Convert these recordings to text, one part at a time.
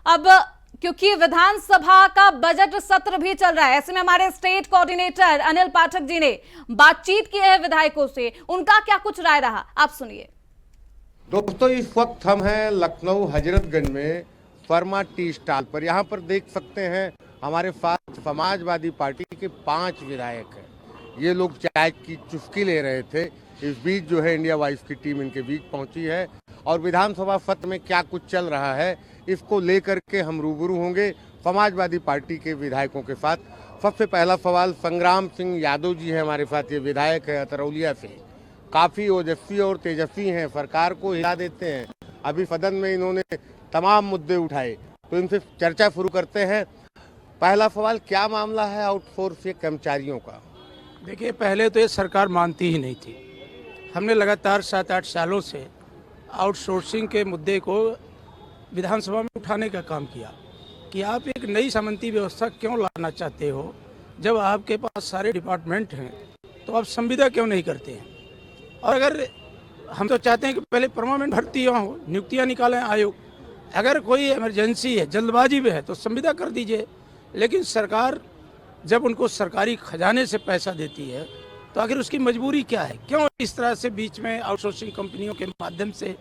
अब क्योंकि विधानसभा का बजट सत्र भी चल रहा है, ऐसे में हमारे स्टेट कोऑर्डिनेटर अनिल पाठक जी ने बातचीत की है विधायकों से। उनका क्या कुछ राय रहा, आप सुनिए। दोस्तों, इस वक्त हम हैं लखनऊ हजरतगंज में फर्मा टी स्टॉल पर। यहाँ पर देख सकते हैं हमारे साथ समाजवादी पार्टी के 5 विधायक हैं। ये लोग चाय की चुस्की ले रहे थे। इस बीच जो है इंडिया वाइस की टीम इनके बीच पहुंची है और विधानसभा सत्र में क्या कुछ चल रहा है इसको लेकर के हम रूबरू होंगे समाजवादी पार्टी के विधायकों के साथ। सबसे पहला सवाल संग्राम सिंह यादव जी है हमारे साथ। ये विधायक है अतरौलिया से, काफी ओजस्वी और तेजस्वी हैं, सरकार को हिला देते हैं। अभी सदन में इन्होंने तमाम मुद्दे उठाए, तो इनसे चर्चा शुरू करते हैं। पहला सवाल, क्या मामला है आउटसोर्स के कर्मचारियों का? देखिए, पहले तो ये सरकार मानती ही नहीं थी। हमने लगातार 7-8 सालों से आउटसोर्सिंग के मुद्दे को विधानसभा में उठाने का काम किया कि आप एक नई सामंती व्यवस्था क्यों लाना चाहते हो। जब आपके पास सारे डिपार्टमेंट हैं तो आप संविदा क्यों नहीं करते हैं। और अगर हम तो चाहते हैं कि पहले परमानेंट भर्तियाँ हो, नियुक्तियाँ निकालें आयोग। अगर कोई इमरजेंसी है, जल्दबाजी में है तो संविदा कर दीजिए। लेकिन सरकार जब उनको सरकारी खजाने से पैसा देती है तो आखिर उसकी मजबूरी क्या है, क्यों इस तरह से बीच में आउटसोर्सिंग कंपनियों के माध्यम से,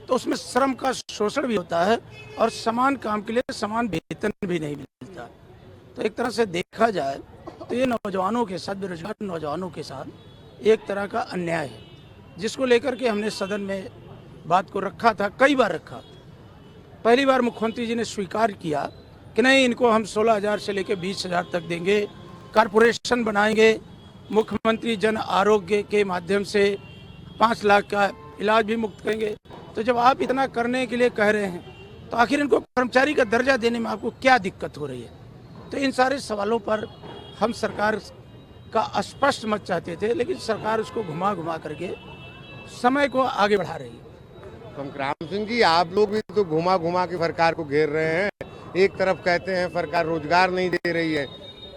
तो उसमें श्रम का शोषण भी होता है और समान काम के लिए समान वेतन भी नहीं मिलता। तो एक तरह से देखा जाए तो ये नौजवानों के साथ, बेरोजगार नौजवानों के साथ एक तरह का अन्याय है, जिसको लेकर के हमने सदन में बात को रखा था, कई बार रखा। पहली बार मुख्यमंत्री जी ने स्वीकार किया कि नहीं, इनको हम 16,000 से लेकर 20,000 तक देंगे, कारपोरेशन बनाएंगे, मुख्यमंत्री जन आरोग्य के माध्यम से 5 लाख का इलाज भी मुक्त करेंगे। तो जब आप इतना करने के लिए कह रहे हैं तो आखिर इनको कर्मचारी का दर्जा देने में आपको क्या दिक्कत हो रही है। तो इन सारे सवालों पर हम सरकार का स्पष्ट मत चाहते थे, लेकिन सरकार उसको घुमा घुमा करके समय को आगे बढ़ा रही है। संग्राम सिंह जी, आप लोग भी तो घुमा घुमा के सरकार को घेर रहे हैं। एक तरफ कहते हैं सरकार रोजगार नहीं दे रही है।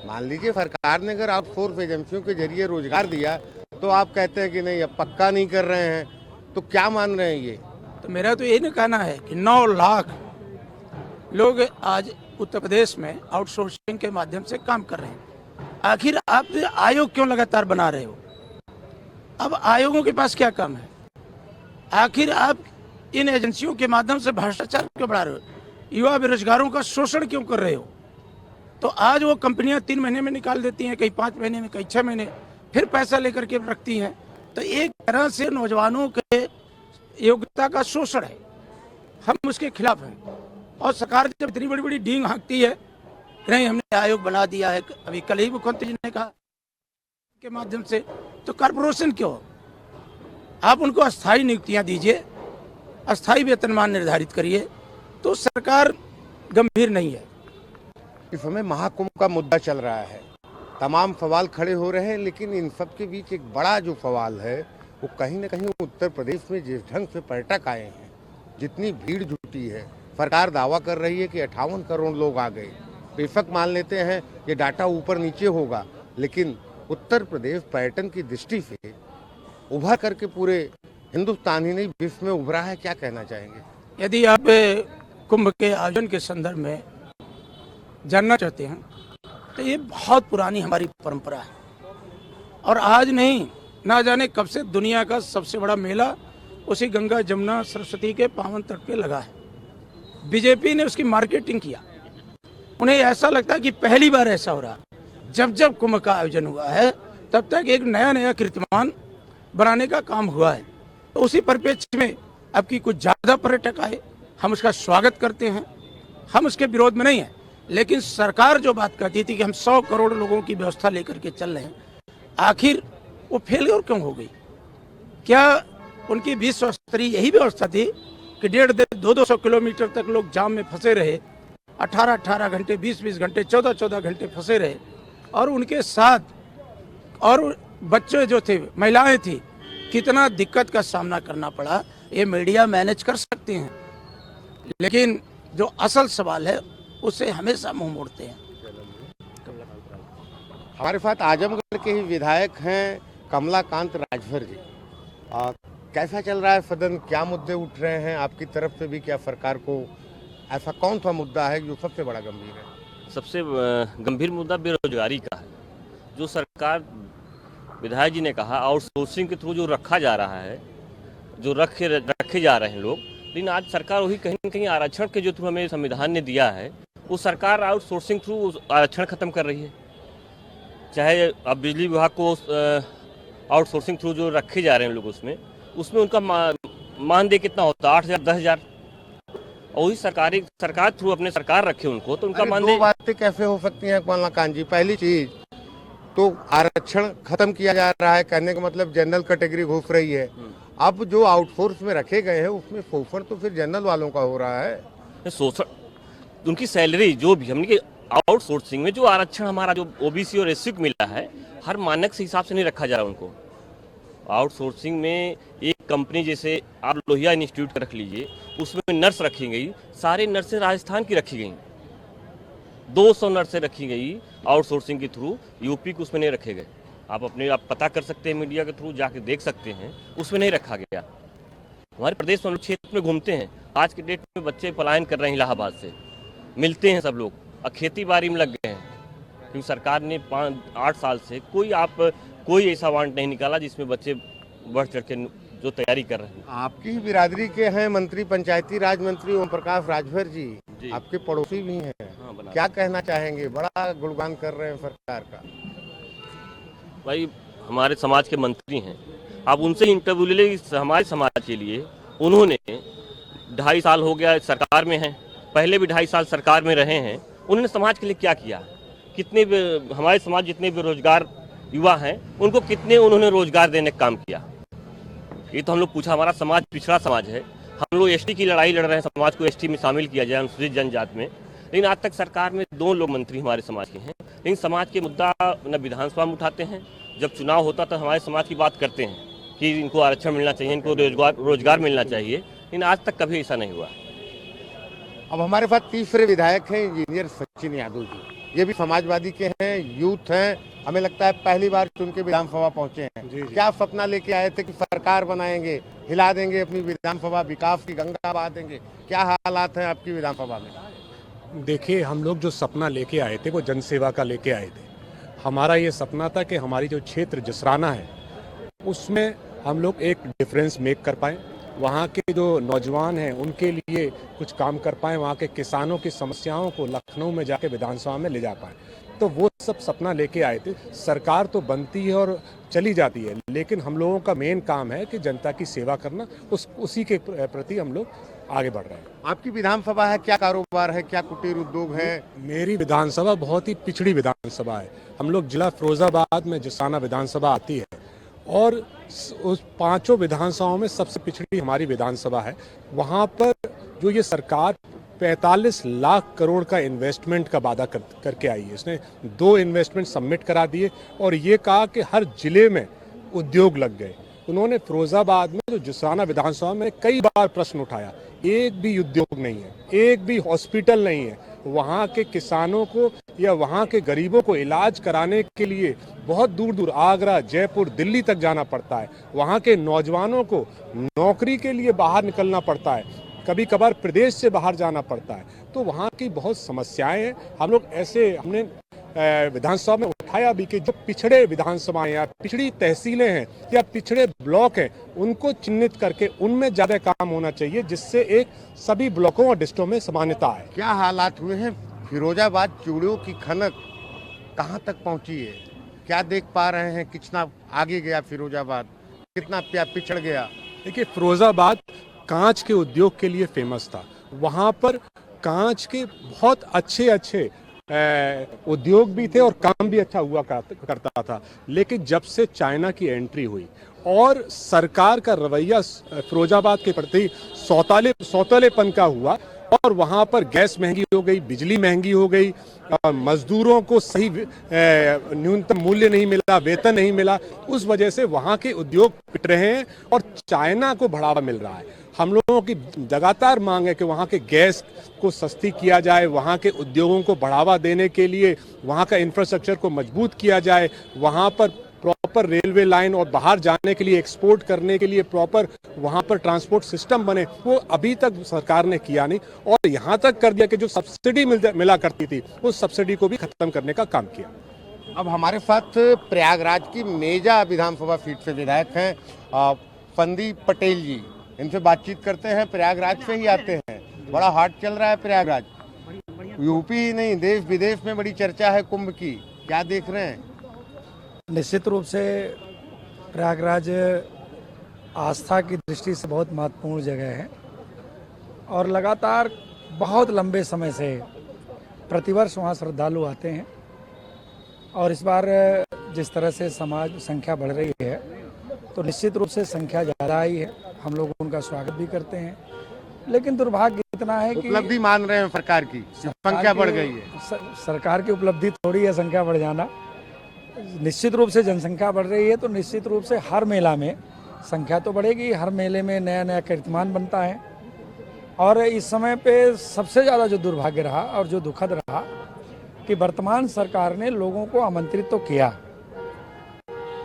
मान लीजिए सरकार ने अगर आउटसोर्स एजेंसियों के जरिए रोजगार दिया तो आप कहते हैं कि नहीं, अब पक्का नहीं कर रहे हैं, तो क्या मान रहे हैं ये? तो मेरा तो यही ना कहना है कि 9 लाख लोग आज उत्तर प्रदेश में आउटसोर्सिंग के माध्यम से काम कर रहे हैं। आखिर आप आयोग क्यों लगातार बना रहे हो? अब आयोगों के पास क्या काम है? आखिर आप इन एजेंसियों के माध्यम से भ्रष्टाचार क्यों बढ़ा रहे हो? युवा बेरोजगारों का शोषण क्यों कर रहे हो? तो आज वो कंपनियां 3 महीने में निकाल देती हैं, कहीं 5 महीने में, कहीं 6 महीने, फिर पैसा लेकर के रखती हैं। तो एक तरह से नौजवानों के योग्यता का शोषण है, हम उसके खिलाफ हैं। और सरकार जब इतनी बड़ी बड़ी डींग हाँकती है, नहीं हमने आयोग बना दिया है, अभी कल ही मुख्यमंत्री जी ने कहा के माध्यम से, तो कॉर्पोरेशन क्यों? आप उनको अस्थायी नियुक्तियां दीजिए, अस्थायी वेतनमान निर्धारित करिए, तो सरकार गंभीर नहीं है। इस समय महाकुंभ का मुद्दा चल रहा है, तमाम सवाल खड़े हो रहे हैं, लेकिन इन सब के बीच एक बड़ा जो सवाल है वो कहीं ना कहीं उत्तर प्रदेश में जिस ढंग से पर्यटक आए हैं, जितनी भीड़ जुटी है, सरकार दावा कर रही है कि 58 करोड़ लोग आ गए। बेशक मान लेते हैं ये डाटा ऊपर नीचे होगा, लेकिन उत्तर प्रदेश पर्यटन की दृष्टि से उभर करके पूरे हिंदुस्तान ही नहीं विश्व में उभरा है। क्या कहना चाहेंगे? यदि आप कुंभ के आयोजन के संदर्भ में जानना चाहते हैं तो ये बहुत पुरानी हमारी परंपरा है और आज नहीं, ना जाने कब से दुनिया का सबसे बड़ा मेला उसी गंगा जमुना सरस्वती के पावन तट पे लगा है। बीजेपी ने उसकी मार्केटिंग किया। उन्हें ऐसा लगता है कि पहली बार ऐसा हो रहा है। जब जब कुंभ का आयोजन हुआ है तब तक एक नया नया कीर्तिमान बनाने का काम हुआ है। तो उसी परिप्रेक्ष्य में अब की कुछ ज्यादा पर्यटक आए, हम उसका स्वागत करते हैं, हम उसके विरोध में नहीं है। लेकिन सरकार जो बात कहती थी कि हम 100 करोड़ लोगों की व्यवस्था लेकर के चल रहे हैं, आखिर वो फेलियर क्यों हो गई? क्या उनकी विश्व स्तरीय यही व्यवस्था थी कि 150-200 किलोमीटर तक लोग जाम में फंसे रहे, 18-18 घंटे, 20-20 घंटे, 14-14 घंटे फंसे रहे, और उनके साथ और बच्चे जो थे, महिलाएं थी, कितना दिक्कत का सामना करना पड़ा? ये मीडिया मैनेज कर सकते हैं, लेकिन जो असल सवाल है उससे हमेशा मुंह मोड़ते हैं। हमारे साथ आजमगढ़ के ही विधायक हैं कमलाकांत राजभर जी। कैसा चल रहा है सदन, क्या मुद्दे उठ रहे हैं? आपकी तरफ से भी क्या सरकार को ऐसा कौन सा मुद्दा है जो सबसे बड़ा गंभीर है? सबसे गंभीर मुद्दा बेरोजगारी का है। जो सरकार विधायक जी ने कहा आउटसोर्सिंग के थ्रू जो रखा जा रहा है, जो रखे जा रहे हैं लोग, लेकिन आज सरकार वही कहीं न कहीं आरक्षण के जो थ्रू हमें संविधान ने दिया है, वो सरकार आउटसोर्सिंग थ्रू आरक्षण खत्म कर रही है। चाहे अब बिजली विभाग को आउटसोर्सिंग थ्रू जो रखे जा रहे हैं लोग, उसमें उनका मानदेय कितना होता है? 8,000 10,000। और वही सरकार थ्रू अपने सरकार रखे उनको, तो उनका मानदेय। दो बातें कैसे हो सकती हैं कमलाकांत जी? पहली चीज तो आरक्षण खत्म किया जा रहा है, कहने का मतलब जनरल कैटेगरी घुस रही है। अब जो आउटसोर्स में रखे गए हैं उसमें शोषण तो फिर जनरल वालों का हो रहा है। शोषण उनकी सैलरी जो भी हमने आउटसोर्सिंग में जो आरक्षण हमारा जो ओबीसी और एससी को मिला है, हर मानक से हिसाब से नहीं रखा जा रहा उनको। आउटसोर्सिंग में एक कंपनी जैसे आप लोहिया इंस्टीट्यूट रख लीजिए, उसमें नर्स रखी गई, सारे नर्सें राजस्थान की रखी गई, 200 नर्सें रखी गई आउटसोर्सिंग के थ्रू, यूपी को उसमें नहीं रखे गए। आप पता कर सकते हैं, मीडिया के थ्रू जाके देख सकते हैं, उसमें नहीं रखा गया। हमारे प्रदेश में हम लोग क्षेत्र में घूमते हैं, आज के डेट में बच्चे पलायन कर रहे हैं इलाहाबाद से, मिलते हैं सब लोग, और खेती बाड़ी में लग गए हैं, क्योंकि सरकार ने 8 साल से कोई ऐसा वांट नहीं निकाला जिसमें बच्चे बढ़ चढ़ के जो तैयारी कर रहे हैं। आपकी ही बिरादरी के हैं मंत्री, पंचायती राज मंत्री ओम प्रकाश राजभर जी, आपके पड़ोसी भी हैं। हाँ, क्या कहना चाहेंगे? बड़ा गुणगान कर रहे हैं सरकार का। भाई हमारे समाज के मंत्री हैं, आप उनसे इंटरव्यू ले लें। हमारे समाज के लिए उन्होंने 2.5 साल हो गया सरकार में हैं, पहले भी 2.5 साल सरकार में रहे हैं। उन्होंने समाज के लिए क्या किया? हमारे समाज जितने बेरोजगार युवा हैं उनको कितने उन्होंने रोजगार देने का काम किया? ये तो हम लोग पूछा। हमारा समाज पिछड़ा समाज है, हम लोग एसटी की लड़ाई लड़ रहे हैं, समाज को एसटी में शामिल किया जाए, अनुसूचित जनजाति में, लेकिन आज तक सरकार में 2 लोग मंत्री हमारे समाज के हैं, लेकिन समाज के मुद्दा न विधानसभा में उठाते हैं। जब चुनाव होता तो हमारे समाज की बात करते हैं कि इनको आरक्षण मिलना चाहिए, इनको रोजगार मिलना चाहिए, लेकिन आज तक कभी ऐसा नहीं हुआ। अब हमारे पास तीसरे विधायक हैं इंजीनियर सचिन यादव जी, ये भी समाजवादी के हैं, यूथ हैं, हमें लगता है पहली बार चुन के विधानसभा पहुंचे हैं। जी। क्या सपना लेके आए थे कि सरकार बनाएंगे, हिला देंगे अपनी विधानसभा, विकास की गंगा बहा देंगे? क्या हालात हैं आपकी विधानसभा में? देखिए, हम लोग जो सपना लेके आए थे वो जनसेवा का लेके आए थे। हमारा ये सपना था कि हमारी जो क्षेत्र जसराना है उसमें हम लोग एक डिफरेंस मेक कर पाएँ, वहाँ के जो नौजवान हैं उनके लिए कुछ काम कर पाएँ, वहाँ के किसानों की समस्याओं को लखनऊ में जाके विधानसभा में ले जा पाएँ। तो वो सब सपना लेके आए थे। सरकार तो बनती है और चली जाती है, लेकिन हम लोगों का मेन काम है कि जनता की सेवा करना, उसी के प्रति हम लोग आगे बढ़ रहे हैं। आपकी विधानसभा है, क्या कारोबार है, क्या कुटीर उद्योग है? मेरी विधानसभा बहुत ही पिछड़ी विधानसभा है। हम लोग जिला फिरोजाबाद में जसाना विधानसभा आती है और उस 5 विधानसभाओं में सबसे पिछड़ी हमारी विधानसभा है। वहाँ पर जो ये सरकार 45 लाख करोड़ का इन्वेस्टमेंट का वादा करके आई है, इसने 2 इन्वेस्टमेंट सबमिट करा दिए और ये कहा कि हर जिले में उद्योग लग गए। उन्होंने फिरोजाबाद में जो जसाना विधानसभा में कई बार प्रश्न उठाया, एक भी उद्योग नहीं है, एक भी हॉस्पिटल नहीं है। वहाँ के किसानों को या वहाँ के गरीबों को इलाज कराने के लिए बहुत दूर दूर आगरा, जयपुर, दिल्ली तक जाना पड़ता है। वहाँ के नौजवानों को नौकरी के लिए बाहर निकलना पड़ता है, कभी कभार प्रदेश से बाहर जाना पड़ता है। तो वहाँ की बहुत समस्याएं हैं। हम लोग हमने विधानसभा में उठाया भी कि जो पिछड़े विधानसभाएं या पिछड़ी तहसीलें हैं या पिछड़े ब्लॉक हैं, उनको चिन्हित करके उनमें ज्यादा काम होना चाहिए, जिससे एक सभी ब्लॉकों और डिस्ट्रिक्टों में समानता है। क्या हालात हुए हैं? फिरोजाबाद चूड़ियों की खनक कहाँ तक पहुँची है? क्या देख पा रहे हैं? कितना आगे गया फिरोजाबाद, कितना पिछड़ गया? देखिए, फिरोजाबाद कांच के उद्योग के लिए फेमस था। वहाँ पर कांच के बहुत अच्छे उद्योग भी थे और काम भी अच्छा हुआ करता था। लेकिन जब से चाइना की एंट्री हुई और सरकार का रवैया फिरोजाबाद के प्रति सौतेलेपन का हुआ और वहाँ पर गैस महंगी हो गई, बिजली महंगी हो गई, मजदूरों को सही न्यूनतम मूल्य नहीं मिला, वेतन नहीं मिला, उस वजह से वहाँ के उद्योग पिट रहे हैं और चाइना को बढ़ावा मिल रहा है। हम लोगों की लगातार मांग है कि वहाँ के गैस को सस्ती किया जाए, वहाँ के उद्योगों को बढ़ावा देने के लिए वहाँ का इंफ्रास्ट्रक्चर को मजबूत किया जाए, वहाँ पर प्रॉपर प्रॉपर रेलवे लाइन और बाहर जाने के लिए, एक्सपोर्ट करने के लिए प्रॉपर वहां पर ट्रांसपोर्ट सिस्टम बने, वो अभी तक सरकार ने किया नहीं। और यहाँ तक कर दिया कि जो सब्सिडी मिला करती थी उस सब्सिडी को भी खत्म करने का काम किया। अब हमारे साथ प्रयागराज की मेजा विधानसभा सीट से विधायक हैं पंदीप पटेल जी, इनसे बातचीत करते हैं। प्रयागराज से ही आते हैं, बड़ा हॉट चल रहा है प्रयागराज, यूपी ही नहीं देश विदेश में बड़ी चर्चा है कुंभ की, क्या देख रहे हैं? निश्चित रूप से प्रयागराज आस्था की दृष्टि से बहुत महत्वपूर्ण जगह है और लगातार बहुत लंबे समय से प्रतिवर्ष वहाँ श्रद्धालु आते हैं। और इस बार जिस तरह से समाज संख्या बढ़ रही है तो निश्चित रूप से संख्या ज़्यादा आई है, हम लोग उनका स्वागत भी करते हैं। लेकिन दुर्भाग्य इतना है कि उपलब्धि मान रहे हैं सरकार की, संख्या बढ़ गई है। सरकार की उपलब्धि थोड़ी है संख्या बढ़ जाना। निश्चित रूप से जनसंख्या बढ़ रही है तो निश्चित रूप से हर मेला में संख्या तो बढ़ेगी, हर मेले में नया नया कीर्तिमान बनता है। और इस समय पे सबसे ज़्यादा जो दुर्भाग्य रहा और जो दुखद रहा कि वर्तमान सरकार ने लोगों को आमंत्रित तो किया,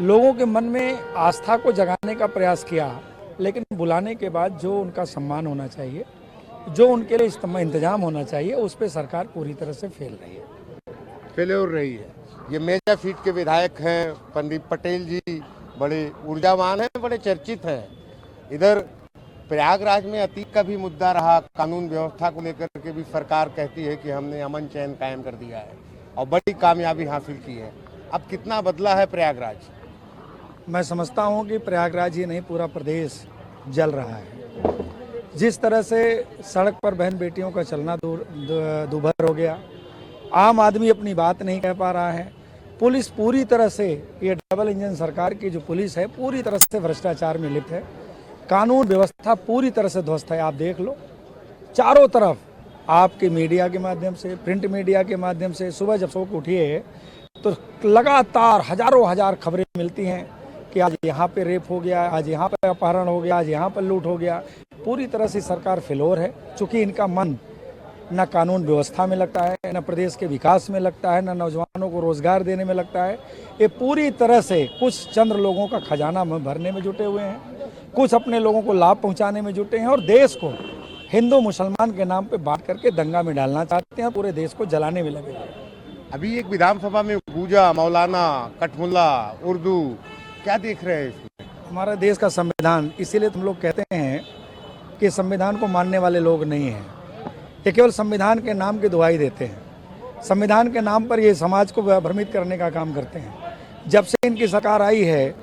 लोगों के मन में आस्था को जगाने का प्रयास किया, लेकिन बुलाने के बाद जो उनका सम्मान होना चाहिए, जो उनके लिए इंतजाम होना चाहिए, उस पर सरकार पूरी तरह से फेल रही है, फेल्योर रही है। ये मेजा सीट के विधायक हैं पंडित पटेल जी, बड़े ऊर्जावान हैं, बड़े चर्चित हैं। इधर प्रयागराज में अतीत का भी मुद्दा रहा, कानून व्यवस्था को लेकर के भी सरकार कहती है कि हमने अमन चैन कायम कर दिया है और बड़ी कामयाबी हासिल की है। अब कितना बदला है प्रयागराज? मैं समझता हूं कि प्रयागराज ही नहीं पूरा प्रदेश जल रहा है। जिस तरह से सड़क पर बहन बेटियों का चलना दूभर हो गया, आम आदमी अपनी बात नहीं कह पा रहा है, पुलिस पूरी तरह से, ये डबल इंजन सरकार की जो पुलिस है पूरी तरह से भ्रष्टाचार में लिप्त है, कानून व्यवस्था पूरी तरह से ध्वस्त है। आप देख लो चारों तरफ, आपके मीडिया के माध्यम से, प्रिंट मीडिया के माध्यम से, सुबह जब सो के उठिए तो लगातार हजार खबरें मिलती हैं कि आज यहाँ पे रेप हो गया, आज यहाँ पे अपहरण हो गया, आज यहाँ पर लूट हो गया। पूरी तरह से सरकार फेलोर है, चूँकि इनका मन न कानून व्यवस्था में लगता है, न प्रदेश के विकास में लगता है, न नौजवानों को रोजगार देने में लगता है। ये पूरी तरह से कुछ चंद लोगों का खजाना भरने में जुटे हुए हैं, कुछ अपने लोगों को लाभ पहुंचाने में जुटे हैं और देश को हिंदू मुसलमान के नाम पे बांट करके दंगा में डालना चाहते हैं, पूरे देश को जलाने में लगे हैं। अभी एक विधानसभा में गूंजा मौलाना, कठमुल्ला, उर्दू, क्या देख रहे हैं इसमें? हमारा देश का संविधान, इसीलिए तुम लोग कहते हैं कि संविधान को मानने वाले लोग नहीं हैं, ये केवल संविधान के नाम की दुहाई देते हैं, संविधान के नाम पर ये समाज को भ्रमित करने का काम करते हैं। जब से इनकी सरकार आई है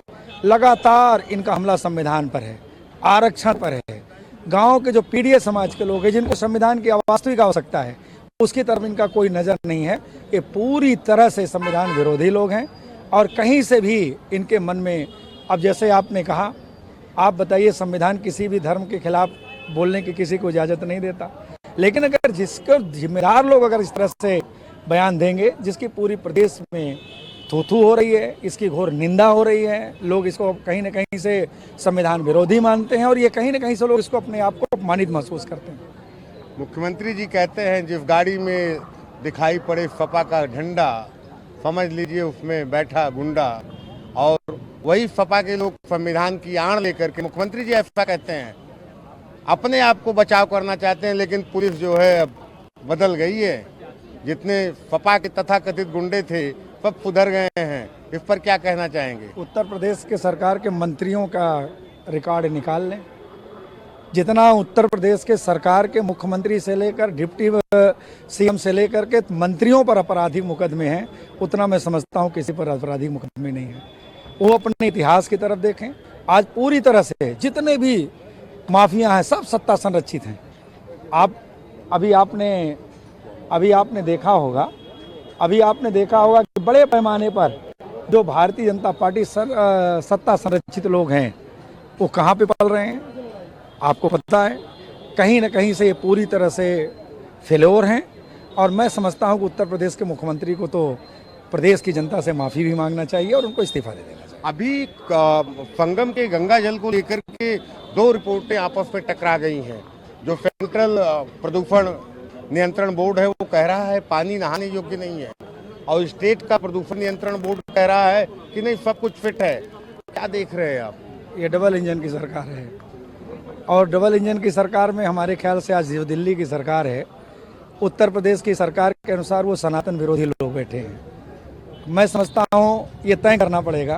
लगातार इनका हमला संविधान पर है, आरक्षण पर है। गांव के जो पीड़ित समाज के लोग हैं जिनको संविधान की वास्तविक आवश्यकता है, उसकी तरफ इनका कोई नज़र नहीं है। ये पूरी तरह से संविधान विरोधी लोग हैं और कहीं से भी इनके मन में, अब जैसे आपने कहा, आप बताइए संविधान किसी भी धर्म के खिलाफ बोलने की किसी को इजाज़त नहीं देता, लेकिन अगर जिसको जिम्मेदार लोग अगर इस तरह से बयान देंगे, जिसकी पूरी प्रदेश में थू हो रही है, इसकी घोर निंदा हो रही है, लोग इसको कहीं न कहीं से संविधान विरोधी मानते हैं और ये कहीं न कहीं से लोग इसको अपने आप को अपमानित महसूस करते हैं। मुख्यमंत्री जी कहते हैं जिस गाड़ी में दिखाई पड़े सपा का झंडा, समझ लीजिए उसमें बैठा गुंडा, और वही सपा के लोग संविधान की आड़ लेकर के, मुख्यमंत्री जी ऐसा कहते हैं, अपने आप को बचाव करना चाहते हैं, लेकिन पुलिस जो है अब बदल गई है। जितने सपा के तथाकथित गुंडे थे सब सुधर गए हैं, इस पर क्या कहना चाहेंगे? उत्तर प्रदेश के सरकार के मंत्रियों का रिकॉर्ड निकाल लें, जितना उत्तर प्रदेश के सरकार के मुख्यमंत्री से लेकर डिप्टी सीएम से लेकर के मंत्रियों पर आपराधिक मुकदमे हैं, उतना मैं समझता हूं किसी पर आपराधिक मुकदमे नहीं है। वो अपने इतिहास की तरफ देखें, आज पूरी तरह से जितने भी माफिया हैं सब सत्ता संरक्षित हैं। अभी आपने देखा होगा कि बड़े पैमाने पर जो भारतीय जनता पार्टी सत्ता संरक्षित लोग हैं वो कहाँ पे पल रहे हैं, आपको पता है। कहीं न कहीं से ये पूरी तरह से फेल्योर हैं और मैं समझता हूँ कि उत्तर प्रदेश के मुख्यमंत्री को तो प्रदेश की जनता से माफ़ी भी मांगना चाहिए और उनको इस्तीफा दे देना चाहिए। अभी संगम के गंगा जल को लेकर के दो रिपोर्टें आपस में टकरा गई हैं। जो सेंट्रल प्रदूषण नियंत्रण बोर्ड है वो कह रहा है पानी नहाने योग्य नहीं है, और स्टेट का प्रदूषण नियंत्रण बोर्ड कह रहा है कि नहीं सब कुछ फिट है। क्या देख रहे हैं आप? ये डबल इंजन की सरकार है और डबल इंजन की सरकार में हमारे ख्याल से आज जो दिल्ली की सरकार है, उत्तर प्रदेश की सरकार के अनुसार वो सनातन विरोधी लोग बैठे हैं। मैं समझता हूँ ये तय करना पड़ेगा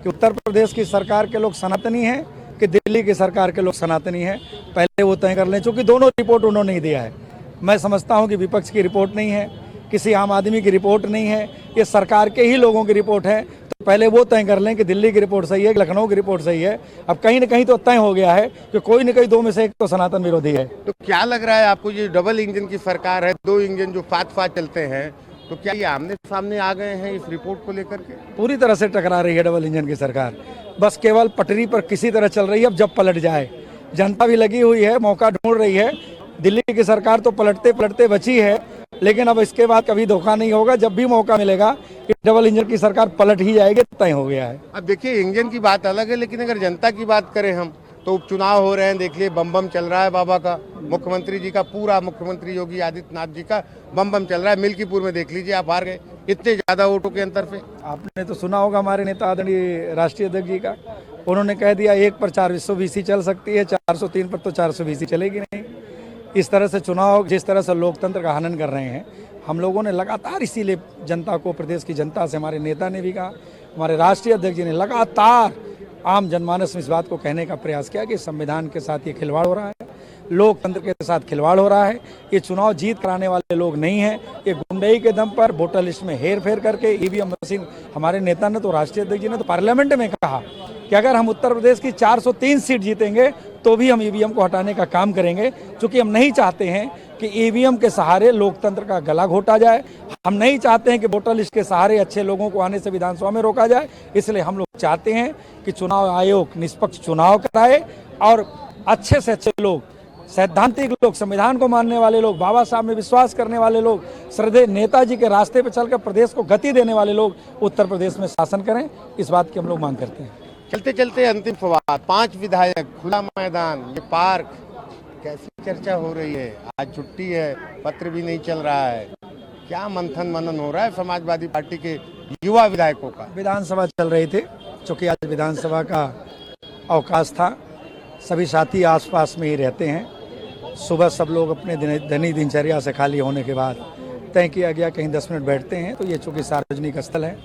कि उत्तर प्रदेश की सरकार के लोग सनातनी हैं कि दिल्ली की सरकार के लोग सनातनी हैं, पहले वो तय कर लें, क्योंकि दोनों रिपोर्ट उन्होंने ही दिया है। मैं समझता हूँ कि विपक्ष की रिपोर्ट नहीं है, किसी आम आदमी की रिपोर्ट नहीं है, ये सरकार के ही लोगों की रिपोर्ट है। तो पहले वो तय कर लें कि दिल्ली की रिपोर्ट सही है कि लखनऊ की रिपोर्ट सही है। अब कहीं न कहीं तो तय हो गया है कि कोई न कहीं दो में से एक तो सनातन विरोधी है। तो क्या लग रहा है आपको, ये डबल इंजन की सरकार है, दो इंजन जो फात फात चलते हैं, तो क्या ये आमने सामने आ गए हैं इस रिपोर्ट को लेकर के? पूरी तरह से टकरा रही है डबल इंजन की सरकार, बस केवल पटरी पर किसी तरह चल रही है। अब जब पलट जाए, जनता भी लगी हुई है, मौका ढूंढ रही है। दिल्ली की सरकार तो पलटते पलटते बची है, लेकिन अब इसके बाद कभी धोखा नहीं होगा। जब भी मौका मिलेगा कि डबल इंजन की सरकार पलट ही जाएगी, तय हो गया है। अब देखिए, इंजन की बात अलग है, लेकिन अगर जनता की बात करें हम, तो उपचुनाव हो रहे हैं, देख लिए बम बम चल रहा है बाबा का, मुख्यमंत्री जी का, पूरा मुख्यमंत्री योगी आदित्यनाथ जी का बम बम चल रहा है। मिल्कीपुर में देख लीजिए, आप हार गए इतने ज्यादा वोटों के अंतर से। आपने तो सुना होगा हमारे नेता आदरणीय राष्ट्रीय अध्यक्ष जी का, उन्होंने कह दिया 1 पर 400 VC चल सकती है, 403 पर तो 400 VC चलेगी नहीं। इस तरह से चुनाव, जिस तरह से लोकतंत्र का हनन कर रहे हैं, हम लोगों ने लगातार इसीलिए जनता को, प्रदेश की जनता से हमारे नेता ने भी कहा, हमारे राष्ट्रीय अध्यक्ष जी ने लगातार आम जनमानस में इस बात को कहने का प्रयास किया कि संविधान के साथ ये खिलवाड़ हो रहा है, लोकतंत्र के साथ खिलवाड़ हो रहा है। ये चुनाव जीत कराने वाले लोग नहीं हैं, ये गुंडई के दम पर वोटर लिस्ट में हेर फेर करके EVM मशीन। हमारे नेता ने तो, राष्ट्रीय अध्यक्ष जी ने तो पार्लियामेंट में कहा कि अगर हम उत्तर प्रदेश की 403 सीट जीतेंगे तो भी हम EVM को हटाने का काम करेंगे, क्योंकि हम नहीं चाहते हैं कि EVM के सहारे लोकतंत्र का गला घोटा जाए। हम नहीं चाहते हैं कि वोटर लिस्ट के सहारे अच्छे लोगों को आने से विधानसभा में रोका जाए। इसलिए हम लोग चाहते हैं कि चुनाव आयोग निष्पक्ष चुनाव कराए और अच्छे से अच्छे लोग, सैद्धांतिक लोग, संविधान को मानने वाले लोग, बाबा साहब में विश्वास करने वाले लोग, श्रद्धेय नेताजी के रास्ते पर चलकर प्रदेश को गति देने वाले लोग उत्तर प्रदेश में शासन करें। इस बात की हम लोग मांग करते हैं। चलते चलते अंतिम सवाल, 5 विधायक, खुला मैदान, ये पार्क, कैसी चर्चा हो रही है? आज छुट्टी है, पत्र भी नहीं चल रहा है, क्या मंथन मनन हो रहा है समाजवादी पार्टी के युवा विधायकों का? विधानसभा चल रही थी, चूँकि आज विधानसभा का अवकाश था, सभी साथी आसपास में ही रहते हैं। सुबह सब लोग अपने दैनिक दिनचर्या से खाली होने के बाद तय किया गया कहीं 10 मिनट बैठते हैं। तो ये चूँकि सार्वजनिक स्थल है,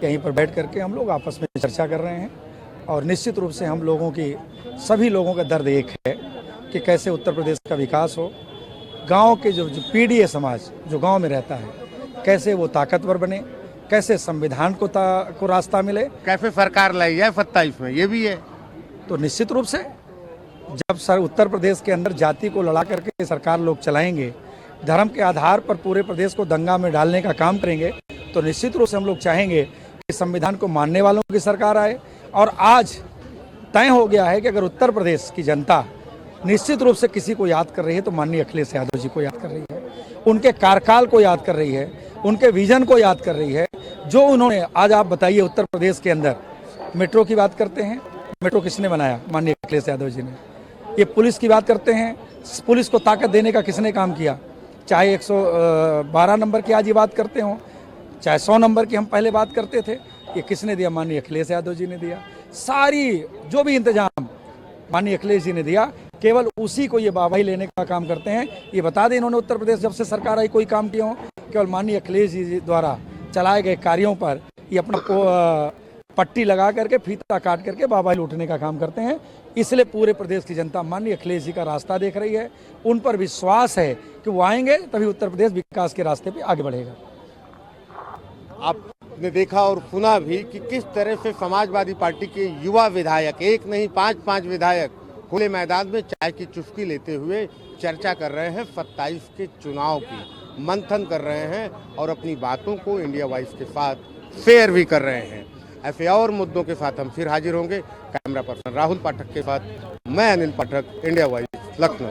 यहीं पर बैठ करके हम लोग आपस में चर्चा कर रहे हैं। और निश्चित रूप से हम लोगों की, सभी लोगों का दर्द एक है कि कैसे उत्तर प्रदेश का विकास हो, गांव के जो पीढ़ी समाज जो गांव में रहता है, कैसे वो ताकतवर बने, कैसे संविधान को रास्ता मिले, कैसे सरकार लाई जाए 27 में, ये भी है। तो निश्चित रूप से जब उत्तर प्रदेश के अंदर जाति को लड़ा करके सरकार लोग चलाएंगे, धर्म के आधार पर पूरे प्रदेश को दंगा में डालने का काम करेंगे, तो निश्चित रूप से हम लोग चाहेंगे कि संविधान को मानने वालों की सरकार आए। और आज तय हो गया है कि अगर उत्तर प्रदेश की जनता निश्चित रूप से किसी को याद कर रही है तो माननीय अखिलेश यादव जी को याद कर रही है, उनके कार्यकाल को याद कर रही है, उनके विजन को याद कर रही है। जो उन्होंने, आज आप बताइए, उत्तर प्रदेश के अंदर मेट्रो की बात करते हैं, मेट्रो किसने बनाया? माननीय अखिलेश यादव जी ने। ये पुलिस की बात करते हैं, पुलिस को ताकत देने का किसने काम किया? चाहे 112 नंबर की आज ये बात करते हों, चाहे 100 नंबर की हम पहले बात करते थे, ये किसने दिया? माननीय अखिलेश यादव जी ने दिया। सारी जो भी इंतजाम माननीय अखिलेश जी ने दिया, केवल उसी को ये वाहवाही लेने का काम करते हैं। ये बता दें, इन्होंने उत्तर प्रदेश जब से सरकार आई कोई काम किया हो? केवल माननीय अखिलेश जी द्वारा चलाए गए कार्यों पर ये अपना पट्टी लगा करके, फीता काट करके वाहवाही लूटने का काम करते हैं। इसलिए पूरे प्रदेश की जनता माननीय अखिलेश जी का रास्ता देख रही है, उन पर विश्वास है कि वो आएंगे तभी उत्तर प्रदेश विकास के रास्ते पे आगे बढ़ेगा। आपने देखा और सुना भी कि किस तरह से समाजवादी पार्टी के युवा विधायक, एक नहीं 5 विधायक खुले मैदान में चाय की चुस्की लेते हुए चर्चा कर रहे हैं 27 के चुनाव की, मंथन कर रहे हैं और अपनी बातों को इंडिया वॉइस के साथ शेयर भी कर रहे हैं। ऐसे और मुद्दों के साथ हम फिर हाजिर होंगे। कैमरा पर्सन राहुल पाठक के साथ मैं अनिल पाठक, इंडिया वॉइस, लखनऊ।